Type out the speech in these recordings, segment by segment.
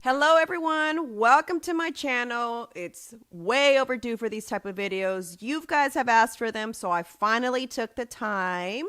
Hello everyone, welcome to my channel. It's way overdue for these type of videos. You guys have asked for them, so I finally took the time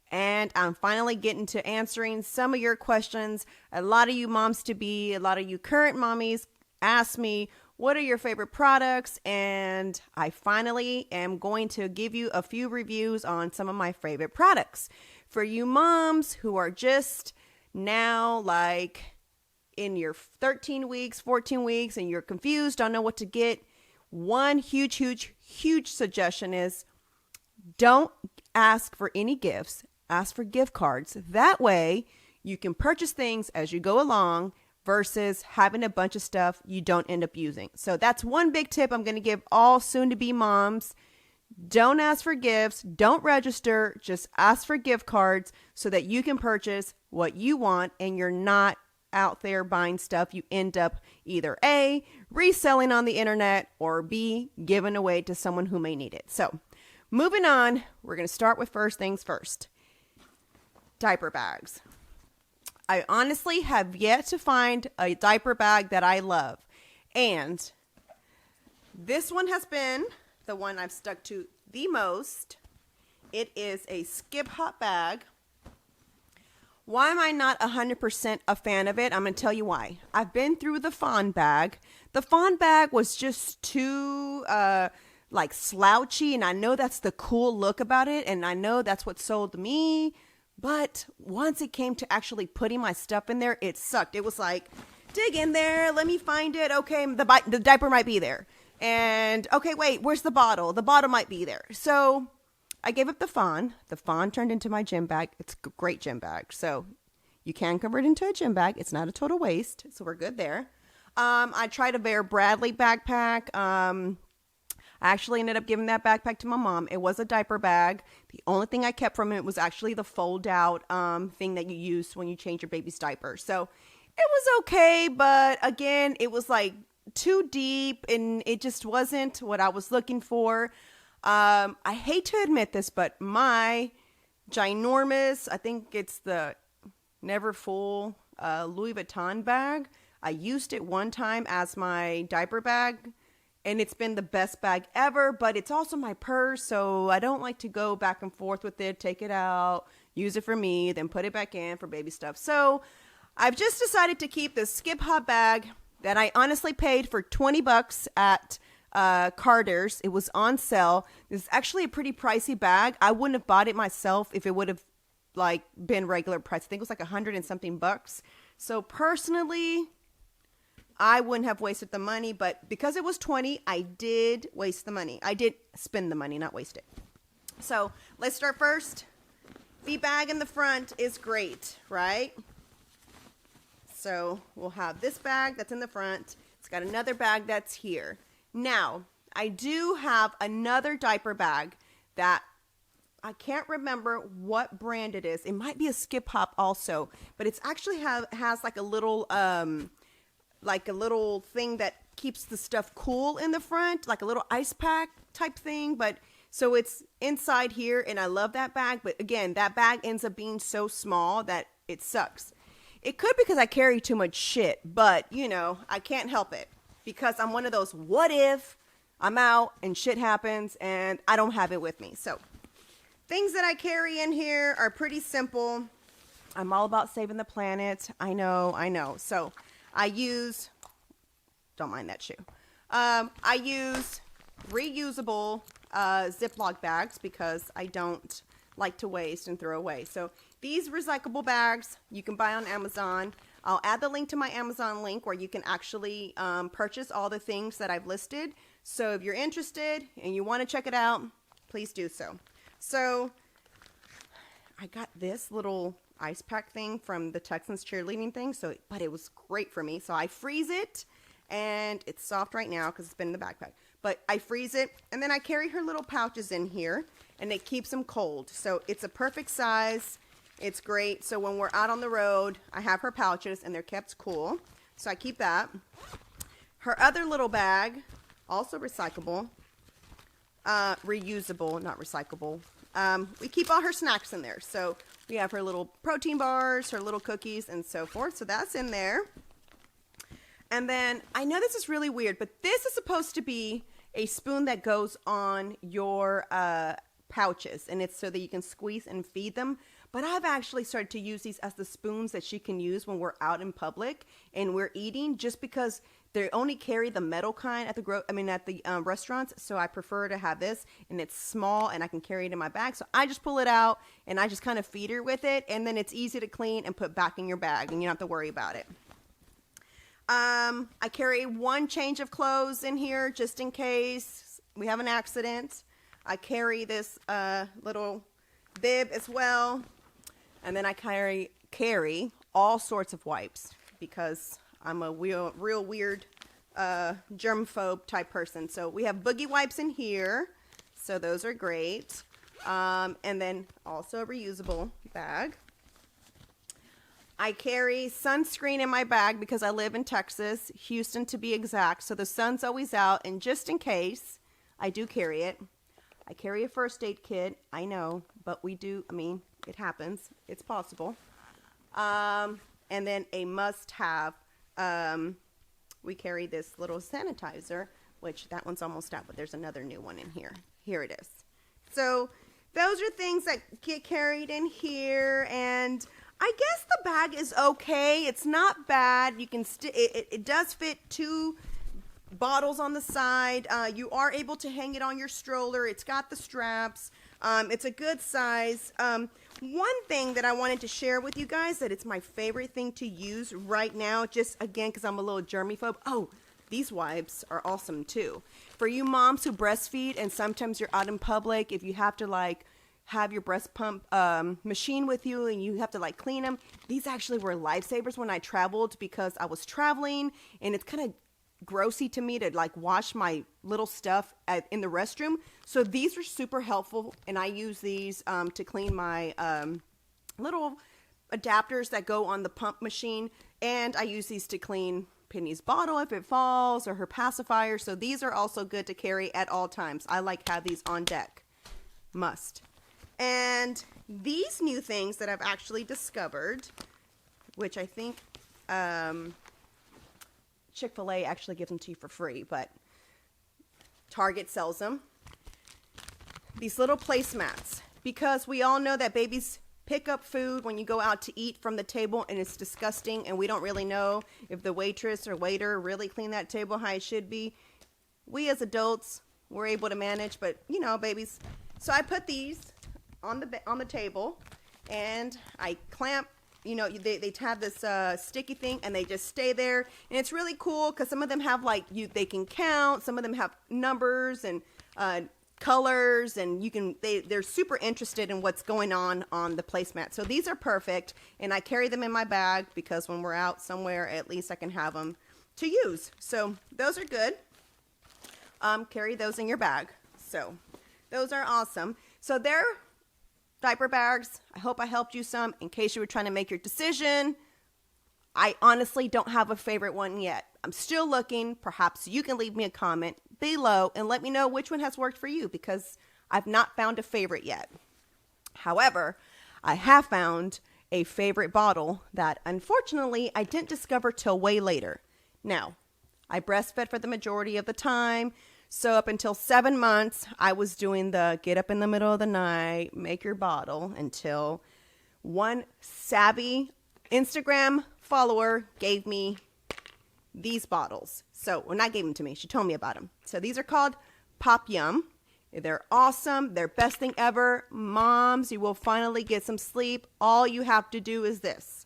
and I'm finally getting to answering some of your questions. A lot of you moms-to-be, a lot of you current mommies ask me, what are your favorite products? And I finally am going to give you a few reviews on some of my favorite products. For you moms who are just now in your 13 weeks, 14 weeks, and you're confused, don't know what to get, one huge suggestion is don't ask for any gifts. Ask for gift cards. That way you can purchase things as you go along versus having a bunch of stuff you don't end up using. So that's one big tip I'm going to give all soon-to-be moms. Don't ask for gifts. Don't register. Just ask for gift cards so that you can purchase what you want and you're not out there buying stuff you end up either A, reselling on the internet, or B, giving away to someone who may need it. So moving on, we're going to start with first things first. Diaper bags. I honestly have yet to find a diaper bag that I love. And this one has been the one I've stuck to the most. It is a skip hop bag. Why am I not 100% a fan of it? I'm going to tell you why. I've been through the fawn bag. The fawn bag was just too slouchy, and I know that's the cool look about it, and I know that's what sold me. But once it came to actually putting my stuff in there, it sucked. It was like, dig in there, let me find it. Okay, the diaper might be there. And okay, wait, where's the bottle? The bottle might be there. So I gave up the fawn. The fawn turned into my gym bag. It's a great gym bag. So you can convert it into a gym bag. It's not a total waste. So we're good there. I tried a Bear Bradley backpack. I actually ended up giving that backpack to my mom. It was a diaper bag. The only thing I kept from it was actually the fold out thing that you use when you change your baby's diaper. So it was okay. But again, it was like too deep and it just wasn't what I was looking for. I hate to admit this, but my ginormous, I think it's the Never Full Louis Vuitton bag. I used it one time as my diaper bag, and it's been the best bag ever, but it's also my purse, so I don't like to go back and forth with it, take it out, use it for me, then put it back in for baby stuff. So I've just decided to keep this skip hop bag that I honestly paid for 20 bucks at Carter's. It was on sale. This is actually a pretty pricey bag. I wouldn't have bought it myself if it would have been regular price. I think it was like 100 and something bucks. So personally, I wouldn't have wasted the money, but because it was 20, I did waste the money. I did spend the money, not waste it. So let's start first. The bag in the front is great, right? So we'll have this bag that's in the front. It's got another bag that's here. Now, I do have another diaper bag that I can't remember what brand it is. It might be a Skip Hop also, but it's actually has like a little thing that keeps the stuff cool in the front, like a little ice pack type thing. But so it's inside here, and I love that bag. But again, that bag ends up being so small that it sucks. It could because I carry too much shit, but you know, I can't help it. Because I'm one of those, what if I'm out and shit happens and I don't have it with me. So things that I carry in here are pretty simple. I'm all about saving the planet. I know. So I use, don't mind that shoe. I use reusable Ziploc bags because I don't like to waste and throw away. So these recyclable bags you can buy on Amazon. I'll add the link to my Amazon link where you can actually purchase all the things that I've listed. So if you're interested and you want to check it out, please do so. So I got this little ice pack thing from the Texans cheerleading thing. But it was great for me. So I freeze it, and it's soft right now because it's been in the backpack. But I freeze it, and then I carry her little pouches in here, and it keeps them cold. So it's a perfect size. It's great. So when we're out on the road, I have her pouches and they're kept cool. So I keep that. Her other little bag, also recyclable, reusable, not recyclable. We keep all her snacks in there. So we have her little protein bars, her little cookies, and so forth. So that's in there. And then I know this is really weird, but this is supposed to be a spoon that goes on your pouches, and it's so that you can squeeze and feed them. But I've actually started to use these as the spoons that she can use when we're out in public and we're eating, just because they only carry the metal kind at the restaurants. So I prefer to have this, and it's small and I can carry it in my bag. So I just pull it out and I just kind of feed her with it, and then it's easy to clean and put back in your bag, and you don't have to worry about it. I carry one change of clothes in here just in case we have an accident. I carry this little bib as well. And then I carry all sorts of wipes because I'm a real weird germphobe type person. So we have boogie wipes in here. So those are great. And then also a reusable bag. I carry sunscreen in my bag because I live in Texas, Houston to be exact. So the sun's always out, and just in case, I do carry it. I carry a first aid kit. I know, but we do, it happens. It's possible. And then a must-have, we carry this little sanitizer, which that one's almost out, but there's another new one in here. Here it is. So those are things that get carried in here, and I guess the bag is okay. It's not bad. You can it does fit 2 bottles on the side. You are able to hang it on your stroller. It's got the straps. It's a good size. One thing that I wanted to share with you guys, that it's my favorite thing to use right now, just again because I'm a little germaphobe. Oh, these wipes are awesome too. For you moms who breastfeed and sometimes you're out in public, if you have to have your breast pump machine with you and you have to clean them, these actually were lifesavers when I traveled, because I was traveling and it's kind of grossy to me to wash my little stuff in the restroom. So these are super helpful, and I use these to clean my little adapters that go on the pump machine, and I use these to clean Penny's bottle if it falls, or her pacifier. So these are also good to carry at all times. I have these on deck. Must. And these new things that I've actually discovered, which I think Chick-fil-A actually gives them to you for free, but Target sells them. These little placemats, because we all know that babies pick up food when you go out to eat from the table, and it's disgusting, and we don't really know if the waitress or waiter really cleaned that table how it should be. We as adults, we're able to manage, but babies. So I put these on the table, and I clamp. They have this sticky thing, and they just stay there, and it's really cool because some of them have they can count. Some of them have numbers and colors, and they're super interested in what's going on the placemat. So these are perfect, and I carry them in my bag because when we're out somewhere, at least I can have them to use. So those are good. Carry those in your bag. So those are awesome. So they're diaper bags. I hope I helped you some in case you were trying to make your decision. I honestly don't have a favorite one yet. I'm still looking. Perhaps you can leave me a comment below and let me know which one has worked for you, because I've not found a favorite yet. However, I have found a favorite bottle that unfortunately I didn't discover till way later. Now, I breastfed for the majority of the time. So up until 7 months, I was doing the get up in the middle of the night, make your bottle, until one savvy Instagram follower gave me these bottles. So, well, not gave them to me. She told me about them. So these are called Pop Yum. They're awesome. They're best thing ever. Moms, you will finally get some sleep. All you have to do is this.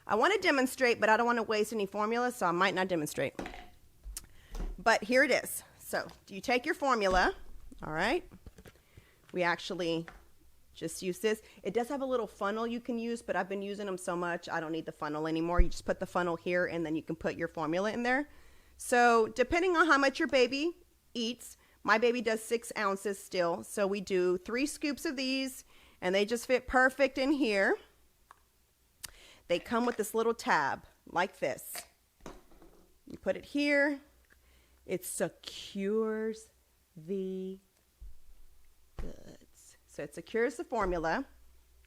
I want to demonstrate, but I don't want to waste any formula, so I might not demonstrate. But here it is. So you take your formula, all right? We actually just use this. It does have a little funnel you can use, but I've been using them so much, I don't need the funnel anymore. You just put the funnel here, and then you can put your formula in there. So depending on how much your baby eats, my baby does 6 ounces still. So we do 3 scoops of these, and they just fit perfect in here. They come with this little tab like this. You put it here. It secures the goods. So it secures the formula.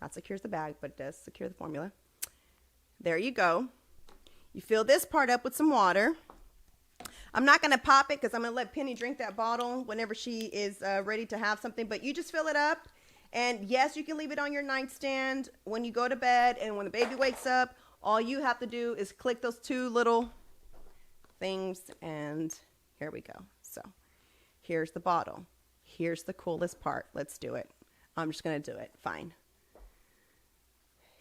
Not secures the bag, but it does secure the formula. There you go. You fill this part up with some water. I'm not going to pop it because I'm going to let Penny drink that bottle whenever she is ready to have something. But you just fill it up. And yes, you can leave it on your nightstand when you go to bed. And when the baby wakes up, all you have to do is click those two little things. And here we go. So here's the bottle. Here's the coolest part. Let's do it. I'm just going to do it. Fine.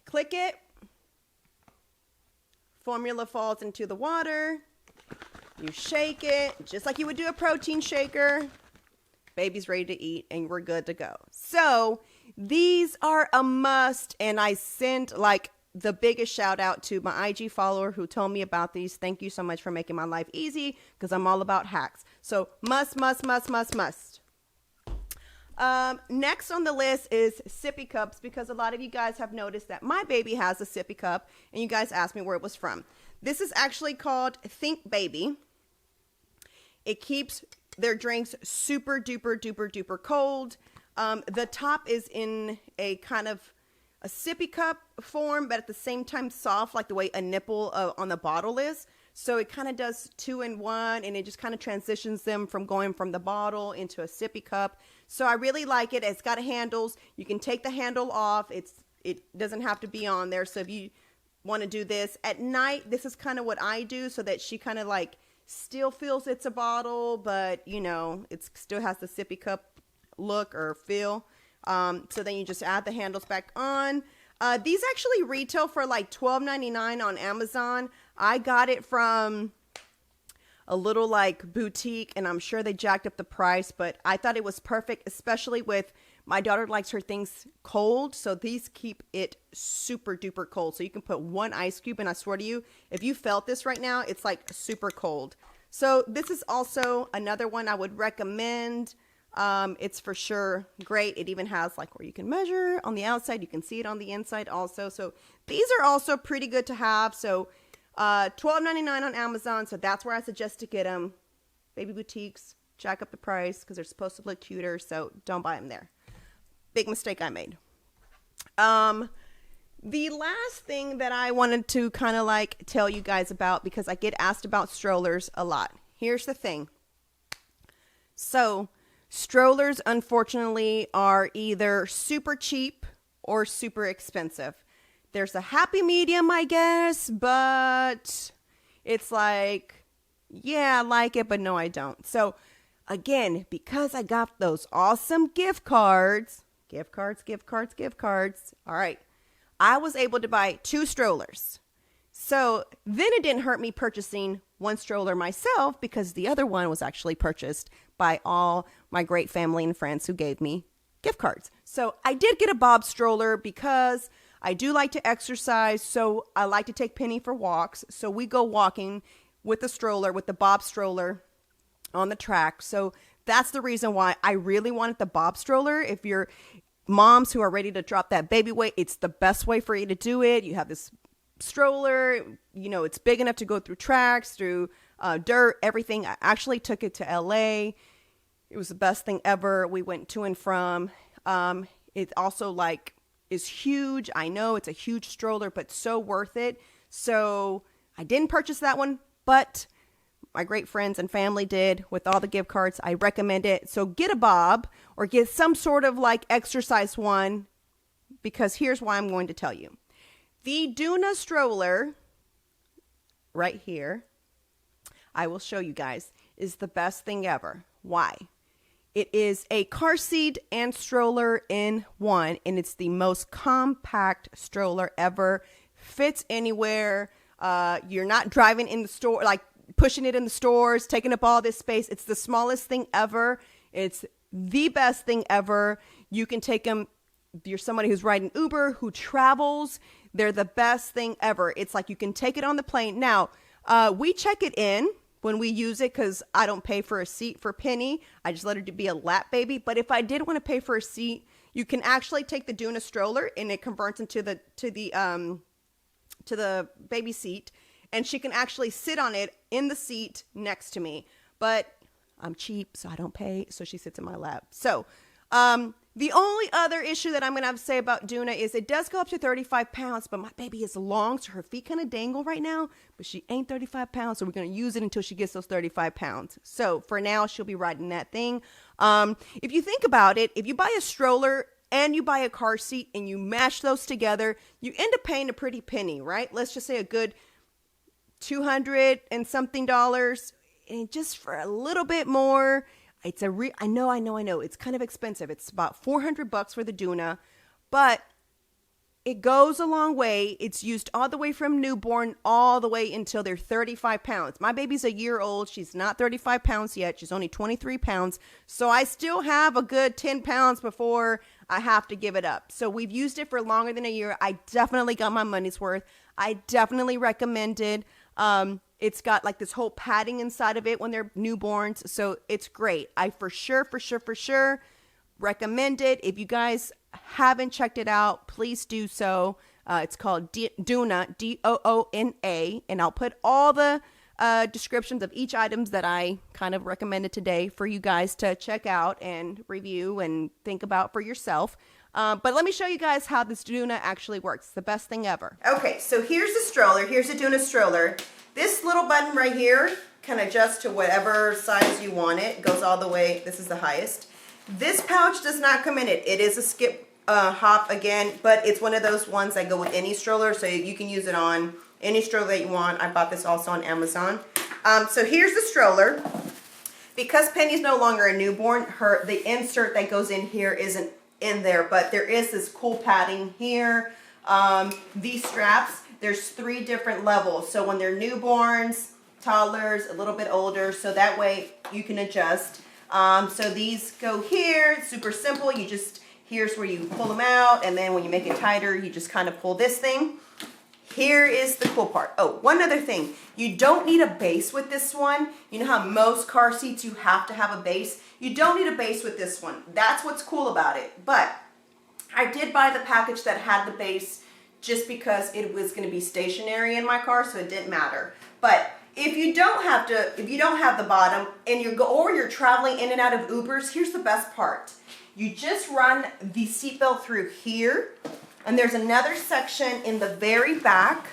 Click it. Formula falls into the water. You shake it just like you would do a protein shaker. Baby's ready to eat and we're good to go. So these are a must, and I sent like the biggest shout out to my IG follower who told me about these. Thank you so much for making my life easy because I'm all about hacks. So must. Next on the list is sippy cups, because a lot of you guys have noticed that my baby has a sippy cup and you guys asked me where it was from. This is actually called Think Baby. It keeps their drinks super duper cold. The top is in a kind of a sippy cup form, but at the same time soft, like the way a nipple on the bottle is. So it kind of does 2 in 1, and it just kind of transitions them from going from the bottle into a sippy cup. So I really like it. It's got handles. You can take the handle off. It doesn't have to be on there. So if you want to do this at night, this is kind of what I do, so that she kind of like still feels it's a bottle, but you know, it still has the sippy cup look or feel. So then you just add the handles back on. These actually retail for like $12.99 on Amazon. I got it from a little like boutique, and I'm sure they jacked up the price, but I thought it was perfect, especially with my daughter likes her things cold. So these keep it super duper cold. So you can put 1 ice cube, and I swear to you, if you felt this right now, it's like super cold. So this is also another one I would recommend. It's for sure great. It even has like where you can measure on the outside. You can see it on the inside also. So these are also pretty good to have. So $12.99 on Amazon. So that's where I suggest to get them. Baby boutiques, jack up the price because they're supposed to look cuter. So don't buy them there. Big mistake I made. The last thing that I wanted to kind of like tell you guys about, because I get asked about strollers a lot. Here's the thing. So strollers, unfortunately, are either super cheap or super expensive. There's a happy medium, I guess, but it's like, yeah, I like it, but no, I don't. So again, because I got those awesome gift cards. All right. I was able to buy 2 strollers. So then it didn't hurt me purchasing 1 stroller myself, because the other one was actually purchased by all my great family and friends who gave me gift cards. So I did get a Bob stroller because I do like to exercise. So I like to take Penny for walks. So we go walking with the stroller, with the Bob stroller on the track. So that's the reason why I really wanted the Bob stroller. If you're moms who are ready to drop that baby weight, it's the best way for you to do it. You have this stroller, you know, it's big enough to go through tracks, through dirt, everything. I actually took it to LA. It was the best thing ever. We went to and from. It also like is huge. I know it's a huge stroller, but so worth it. So I didn't purchase that one, but my great friends and family did with all the gift cards. I recommend it. So get a Bob or get some sort of like exercise one, because here's why I'm going to tell you. The Duna stroller right here, I will show you guys, is the best thing ever. Why? It is a car seat and stroller in one, and it's the most compact stroller ever. Fits anywhere. You're not driving in the store, like pushing it in the stores, taking up all this space. It's the smallest thing ever. It's the best thing ever. You can take them. You're somebody who's riding Uber, who travels. They're the best thing ever. It's like you can take it on the plane. Now, we check it in when we use it, because I don't pay for a seat for Penny. I just let her to be a lap baby. But if I did want to pay for a seat, you can actually take the Duna stroller and it converts into the baby seat, and she can actually sit on it in the seat next to me. But I'm cheap, so I don't pay. So she sits in my lap. So The only other issue that I'm going to have to say about Duna is it does go up to 35 pounds, but my baby is long, so her feet kind of dangle right now, but she ain't 35 pounds, so we're going to use it until she gets those 35 pounds. So for now, she'll be riding that thing. If you think about it, if you buy a stroller and you buy a car seat and you mash those together, you end up paying a pretty penny, right? Let's just say a good $200 and something, and just for a little bit more. It's I know. It's kind of expensive. It's about $400 for the Duna, but it goes a long way. It's used all the way from newborn all the way until they're 35 pounds. My baby's a year old. She's not 35 pounds yet. She's only 23 pounds. So I still have a good 10 pounds before I have to give it up. So we've used it for longer than a year. I definitely got my money's worth. I definitely recommend it. It's got like this whole padding inside of it when they're newborns. So it's great. I for sure recommend it. If you guys haven't checked it out, please do so. It's called Doona, Doona, and I'll put all the descriptions of each items that I kind of recommended today for you guys to check out and review and think about for yourself. But let me show you guys how this Doona actually works. It's the best thing ever. Okay, so here's the stroller. Here's the Doona stroller. This little button right here can adjust to whatever size you want it. It goes all the way. This is the highest. This pouch does not come in it. It is a skip hop again, but it's one of those ones that go with any stroller, so you can use it on any stroller that you want. I bought this also on Amazon. So here's the stroller. Because Penny's no longer a newborn, the insert that goes in here isn't in there, but there is this cool padding here. These straps, there's 3 different levels. So when they're newborns, toddlers, a little bit older, so that way you can adjust. So these go here. It's super simple. Here's where you pull them out, and then when you make it tighter, you just kind of pull this thing. Here is the cool part. Oh, one other thing. You don't need a base with this one. You know how most car seats you have to have a base? You don't need a base with this one. That's what's cool about it. But I did buy the package that had the base just because it was going to be stationary in my car, so it didn't matter. But if you don't have the bottom and you're traveling in and out of Ubers, here's the best part. You just run the seatbelt through here, and there's another section in the very back.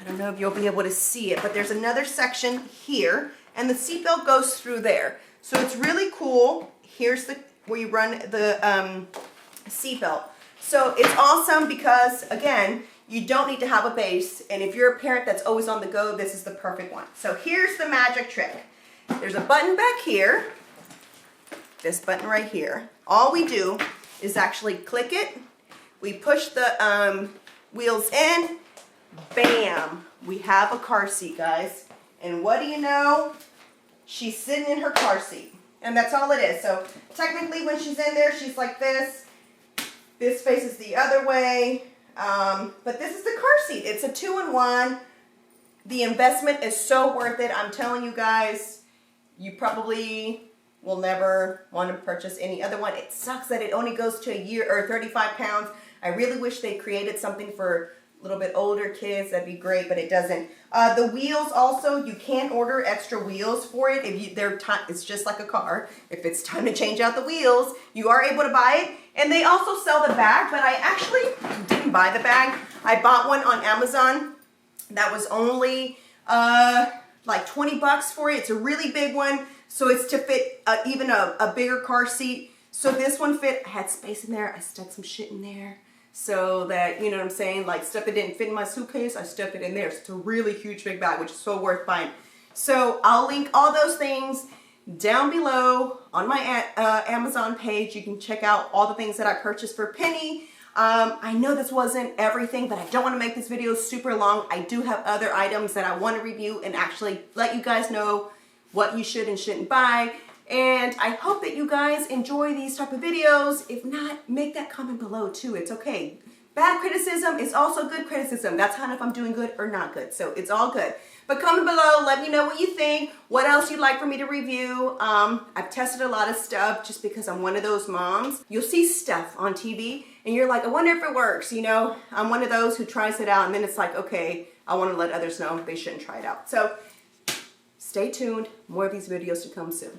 I don't know if you'll be able to see it, but there's another section here, and the seatbelt goes through there. So it's really cool. Here's where you run the seatbelt. So it's awesome because, again, you don't need to have a base, and if you're a parent that's always on the go, this is the perfect one. So here's the magic trick. There's a button back here, this button right here. All we do is actually click it. We push the wheels in, bam, we have a car seat, guys. And what do you know? She's sitting in her car seat, and that's all it is. So technically when she's in there, she's like this. This faces the other way. But this is the car seat. It's a 2-in-1. The investment is so worth it. I'm telling you guys, you probably will never want to purchase any other one. It sucks that it only goes to a year or 35 pounds. I really wish they created something for a little bit older kids. That'd be great, but it doesn't. The wheels also, you can order extra wheels for it. It's just like a car. If it's time to change out the wheels, you are able to buy it. And they also sell the bag, but I actually didn't buy the bag. I bought one on Amazon that was only like 20 bucks for it. It's a really big one, so it's to fit even a bigger car seat. So this one fit. I had space in there. I stuck some shit in there so that, you know what I'm saying, like stuff that didn't fit in my suitcase, I stuffed it in there. So it's a really huge big bag, which is so worth buying. So I'll link all those things down below on my Amazon page. You can check out all the things that I purchased for Penny. I know this wasn't everything, but I don't want to make this video super long. I do have other items that I want to review and actually let you guys know what you should and shouldn't buy. And I hope that you guys enjoy these type of videos. If not, make that comment below too. It's okay. Bad criticism is also good criticism. That's how if I'm doing good or not good. So it's all good. But comment below, let me know what you think, what else you'd like for me to review. I've tested a lot of stuff just because I'm one of those moms. You'll see stuff on TV and you're like, I wonder if it works, you know? I'm one of those who tries it out and then it's like, okay, I want to let others know they shouldn't try it out. So stay tuned, more of these videos to come soon.